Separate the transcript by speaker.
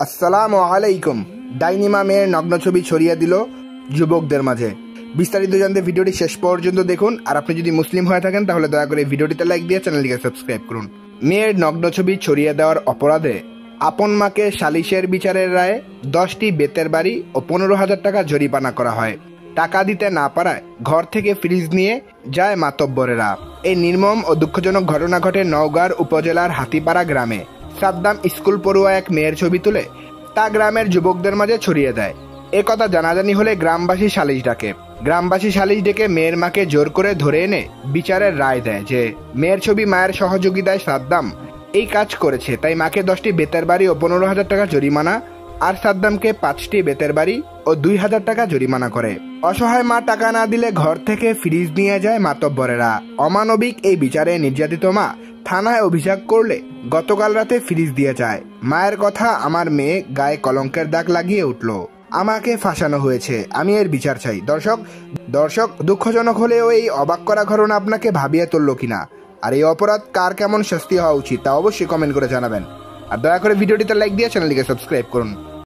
Speaker 1: আসসালামু আলাইকুম। ডাইনিমা মেয়ের নগ্ন ছবি ছড়িয়ে দিল যুবকদের মাঝে। বিস্তারিত জানতে ভিডিওটি শেষ পর্যন্ত দেখুন। আর আপনি যদি মুসলিম হয়ে থাকেন তাহলে দয়া করে ভিডিওটিতে লাইক দিয়ে চ্যানেলটিকে সাবস্ক্রাইব করুন। মেয়ের নগ্ন ছবি ছড়িয়ে দেওয়ার অপরাধে আপন মাকে সালিশের বিচারের রায়ে 10টি বেতের বাড়ি ও 15,000 টাকা জরিমানা করা হয়। টাকা দিতে না পারায় ঘর থেকে ফ্রিজ নিয়ে যায় মাতব্বরেরা। এই নির্মম ও দুঃখজনক ঘটনা ঘটে নওগাঁর উপজেলার হাতিপাড়া গ্রামে। সাদ্দাম স্কুল পড়ুয়া এক মেয়ের ছবি তুলে তা গ্রামের যুবকদের মাঝে ছড়িয়ে দেয়। একথা জানাজানি হলে গ্রামবাসী সালিশ ডাকে। গ্রামবাসী সালিশ ডেকে মেয়ের মাকে জোর করে ধরে এনে বিচারের রায় দেয় যে মেয়ের ছবি মায়ের সহযোগিতায় সাদ্দাম এই কাজ করেছে, তাই মাকে 10টি বেতের বাড়ি ও 15,000 টাকা জরিমানা আর সাদ্দামকে 5টি বেতের বাড়ি ও 2,000 টাকা জরিমানা করে। অসহায় মা টাকা না দিলে ঘর থেকে ফ্রিজ নিয়ে যায় মাতব্বরেরা। অমানবিক এই বিচারে নির্যাতিত মা থানায় অভিযোগ করলে গতকাল রাতে ফ্রিজ দিয়ে যায়। মায়ের কথা, আমার মেয়ে গায়ে কলঙ্কের দাগ লাগিয়ে উঠল, আমাকে ফাঁসানো হয়েছে, আমি এর বিচার চাই। দর্শক দুঃখজনক হলেও এই অবাক করা ঘটনা আপনাকে ভাবিয়ে তুললো কিনা, আর এই অপরাধ কার কেমন শাস্তি হওয়া উচিত তা অবশ্যই কমেন্ট করে জানাবেন। আর দয়া করে ভিডিওটিতে লাইক দিয়ে চ্যানেলটিকে সাবস্ক্রাইব করুন।